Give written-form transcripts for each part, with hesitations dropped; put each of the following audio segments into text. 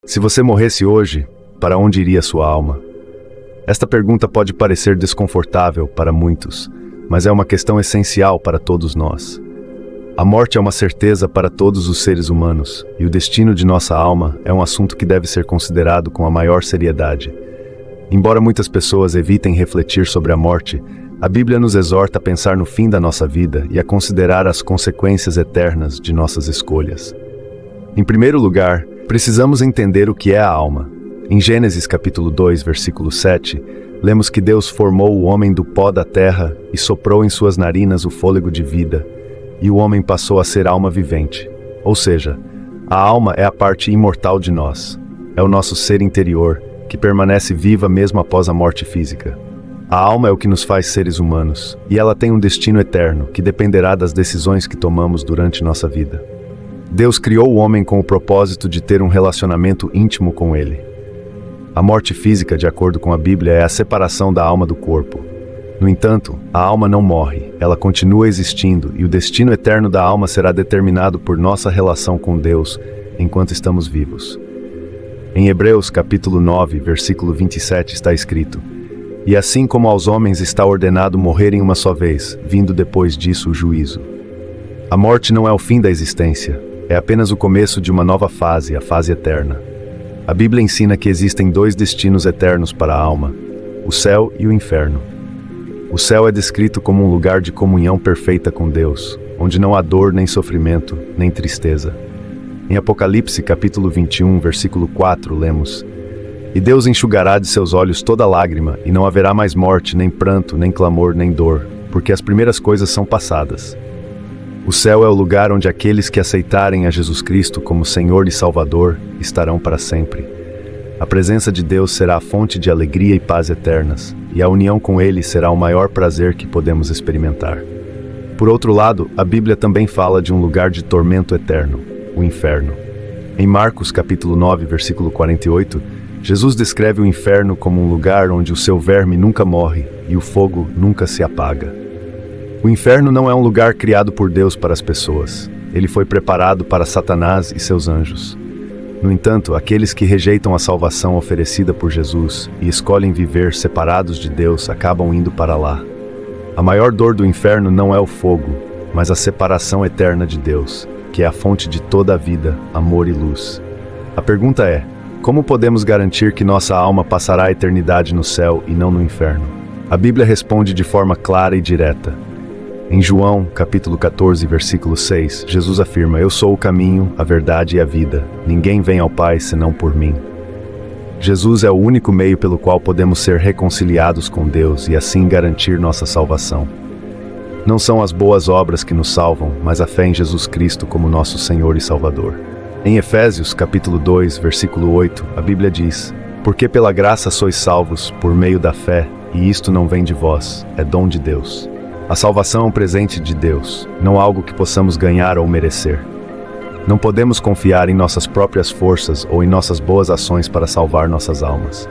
Se você morresse hoje, para onde iria sua alma? Esta pergunta pode parecer desconfortável para muitos, mas é uma questão essencial para todos nós. A morte é uma certeza para todos os seres humanos, e o destino de nossa alma é um assunto que deve ser considerado com a maior seriedade. Embora muitas pessoas evitem refletir sobre a morte, a Bíblia nos exorta a pensar no fim da nossa vida e a considerar as consequências eternas de nossas escolhas. Em primeiro lugar, precisamos entender o que é a alma. Em Gênesis capítulo 2, versículo 7, lemos que Deus formou o homem do pó da terra e soprou em suas narinas o fôlego de vida, e o homem passou a ser alma vivente. Ou seja, a alma é a parte imortal de nós. É o nosso ser interior, que permanece viva mesmo após a morte física. A alma é o que nos faz seres humanos, e ela tem um destino eterno, que dependerá das decisões que tomamos durante nossa vida. Deus criou o homem com o propósito de ter um relacionamento íntimo com ele. A morte física, de acordo com a Bíblia, é a separação da alma do corpo. No entanto, a alma não morre, ela continua existindo, e o destino eterno da alma será determinado por nossa relação com Deus enquanto estamos vivos. Em Hebreus capítulo 9, versículo 27 está escrito: "E assim como aos homens está ordenado morrerem uma só vez, vindo depois disso o juízo." A morte não é o fim da existência, é apenas o começo de uma nova fase, a fase eterna. A Bíblia ensina que existem dois destinos eternos para a alma: o céu e o inferno. O céu é descrito como um lugar de comunhão perfeita com Deus, onde não há dor, nem sofrimento, nem tristeza. Em Apocalipse capítulo 21, versículo 4, lemos: "E Deus enxugará de seus olhos toda lágrima, e não haverá mais morte, nem pranto, nem clamor, nem dor, porque as primeiras coisas são passadas." O céu é o lugar onde aqueles que aceitarem a Jesus Cristo como Senhor e Salvador estarão para sempre. A presença de Deus será a fonte de alegria e paz eternas, e a união com Ele será o maior prazer que podemos experimentar. Por outro lado, a Bíblia também fala de um lugar de tormento eterno, o inferno. Em Marcos capítulo 9, versículo 48, Jesus descreve o inferno como um lugar onde o seu verme nunca morre e o fogo nunca se apaga. O inferno não é um lugar criado por Deus para as pessoas. Ele foi preparado para Satanás e seus anjos. No entanto, aqueles que rejeitam a salvação oferecida por Jesus e escolhem viver separados de Deus acabam indo para lá. A maior dor do inferno não é o fogo, mas a separação eterna de Deus, que é a fonte de toda a vida, amor e luz. A pergunta é: como podemos garantir que nossa alma passará a eternidade no céu e não no inferno? A Bíblia responde de forma clara e direta. Em João, capítulo 14, versículo 6, Jesus afirma: "Eu sou o caminho, a verdade e a vida. Ninguém vem ao Pai senão por mim." Jesus é o único meio pelo qual podemos ser reconciliados com Deus e assim garantir nossa salvação. Não são as boas obras que nos salvam, mas a fé em Jesus Cristo como nosso Senhor e Salvador. Em Efésios, capítulo 2, versículo 8, a Bíblia diz: "Porque pela graça sois salvos, por meio da fé, e isto não vem de vós, é dom de Deus." A salvação é um presente de Deus, não algo que possamos ganhar ou merecer. Não podemos confiar em nossas próprias forças ou em nossas boas ações para salvar nossas almas.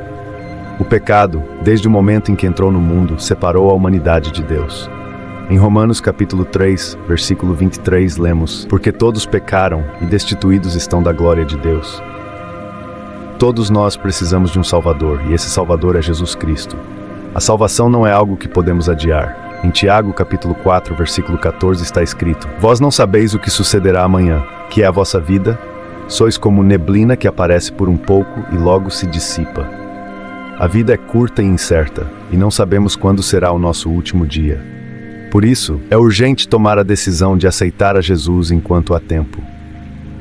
O pecado, desde o momento em que entrou no mundo, separou a humanidade de Deus. Em Romanos capítulo 3, versículo 23, lemos: "Porque todos pecaram e destituídos estão da glória de Deus." Todos nós precisamos de um Salvador, e esse Salvador é Jesus Cristo. A salvação não é algo que podemos adiar. Em Tiago, capítulo 4, versículo 14, está escrito: "Vós não sabeis o que sucederá amanhã, que é a vossa vida? Sois como neblina que aparece por um pouco e logo se dissipa." A vida é curta e incerta, e não sabemos quando será o nosso último dia. Por isso, é urgente tomar a decisão de aceitar a Jesus enquanto há tempo.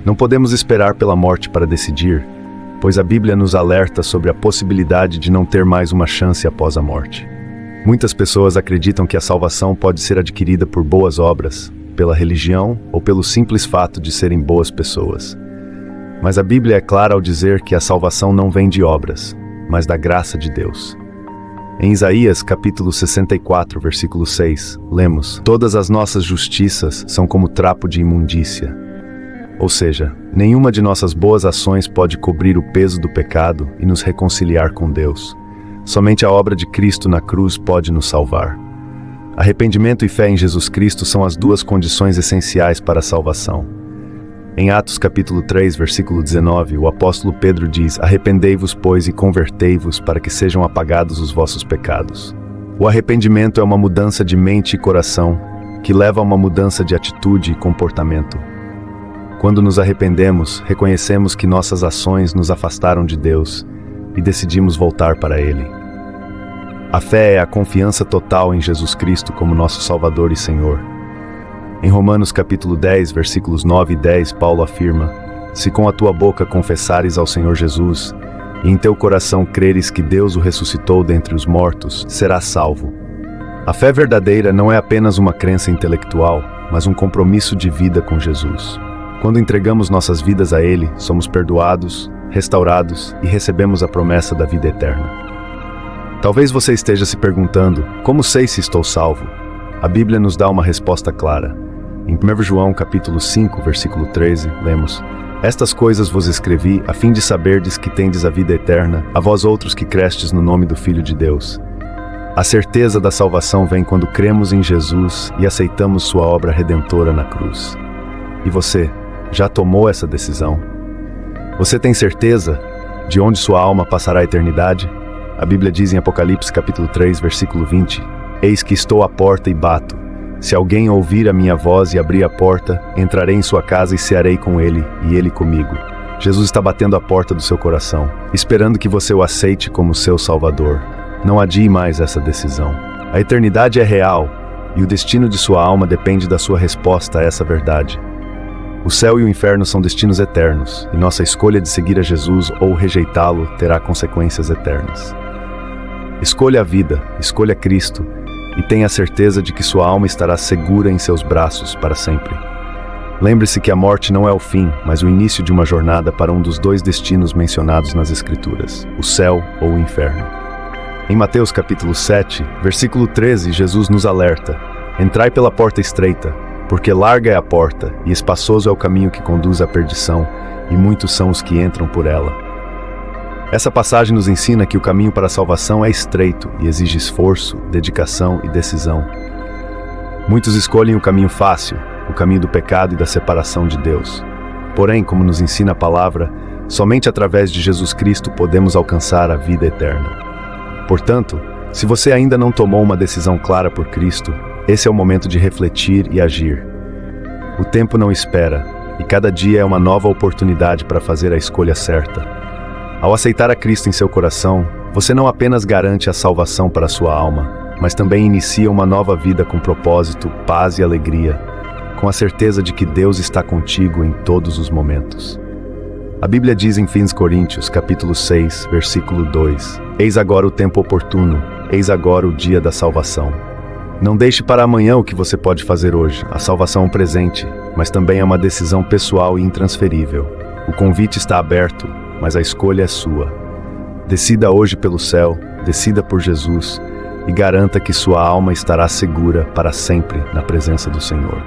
Não podemos esperar pela morte para decidir, pois a Bíblia nos alerta sobre a possibilidade de não ter mais uma chance após a morte. Muitas pessoas acreditam que a salvação pode ser adquirida por boas obras, pela religião ou pelo simples fato de serem boas pessoas. Mas a Bíblia é clara ao dizer que a salvação não vem de obras, mas da graça de Deus. Em Isaías, capítulo 64, versículo 6, lemos: "Todas as nossas justiças são como trapo de imundícia." Ou seja, nenhuma de nossas boas ações pode cobrir o peso do pecado e nos reconciliar com Deus. Somente a obra de Cristo na cruz pode nos salvar. Arrependimento e fé em Jesus Cristo são as duas condições essenciais para a salvação. Em Atos capítulo 3, versículo 19, o apóstolo Pedro diz: "Arrependei-vos, pois, e convertei-vos, para que sejam apagados os vossos pecados." O arrependimento é uma mudança de mente e coração, que leva a uma mudança de atitude e comportamento. Quando nos arrependemos, reconhecemos que nossas ações nos afastaram de Deus e decidimos voltar para Ele. A fé é a confiança total em Jesus Cristo como nosso Salvador e Senhor. Em Romanos capítulo 10, versículos 9 e 10, Paulo afirma: "Se com a tua boca confessares ao Senhor Jesus, e em teu coração creres que Deus o ressuscitou dentre os mortos, serás salvo." A fé verdadeira não é apenas uma crença intelectual, mas um compromisso de vida com Jesus. Quando entregamos nossas vidas a Ele, somos perdoados, restaurados e recebemos a promessa da vida eterna. Talvez você esteja se perguntando: como sei se estou salvo? A Bíblia nos dá uma resposta clara. Em 1 João capítulo 5, versículo 13, lemos: "Estas coisas vos escrevi, a fim de saberdes que tendes a vida eterna, a vós outros que crestes no nome do Filho de Deus." A certeza da salvação vem quando cremos em Jesus e aceitamos sua obra redentora na cruz. E você, já tomou essa decisão? Você tem certeza de onde sua alma passará a eternidade? A Bíblia diz em Apocalipse capítulo 3, versículo 20: "Eis que estou à porta e bato. Se alguém ouvir a minha voz e abrir a porta, entrarei em sua casa e cearei com ele, e ele comigo." Jesus está batendo a porta do seu coração, esperando que você o aceite como seu Salvador. Não adie mais essa decisão. A eternidade é real, e o destino de sua alma depende da sua resposta a essa verdade. O céu e o inferno são destinos eternos, e nossa escolha de seguir a Jesus ou rejeitá-lo terá consequências eternas. Escolha a vida, escolha Cristo, e tenha certeza de que sua alma estará segura em seus braços para sempre. Lembre-se que a morte não é o fim, mas o início de uma jornada para um dos dois destinos mencionados nas Escrituras, o céu ou o inferno. Em Mateus capítulo 7, versículo 13, Jesus nos alerta: "Entrai pela porta estreita, porque larga é a porta, e espaçoso é o caminho que conduz à perdição, e muitos são os que entram por ela." Essa passagem nos ensina que o caminho para a salvação é estreito e exige esforço, dedicação e decisão. Muitos escolhem o caminho fácil, o caminho do pecado e da separação de Deus. Porém, como nos ensina a palavra, somente através de Jesus Cristo podemos alcançar a vida eterna. Portanto, se você ainda não tomou uma decisão clara por Cristo, esse é o momento de refletir e agir. O tempo não espera, e cada dia é uma nova oportunidade para fazer a escolha certa. Ao aceitar a Cristo em seu coração, você não apenas garante a salvação para a sua alma, mas também inicia uma nova vida com propósito, paz e alegria, com a certeza de que Deus está contigo em todos os momentos. A Bíblia diz em Coríntios, capítulo 6, versículo 2: "Eis agora o tempo oportuno, eis agora o dia da salvação." Não deixe para amanhã o que você pode fazer hoje. A salvação é um presente, mas também é uma decisão pessoal e intransferível. O convite está aberto, mas a escolha é sua. Decida hoje pelo céu, decida por Jesus e garanta que sua alma estará segura para sempre na presença do Senhor.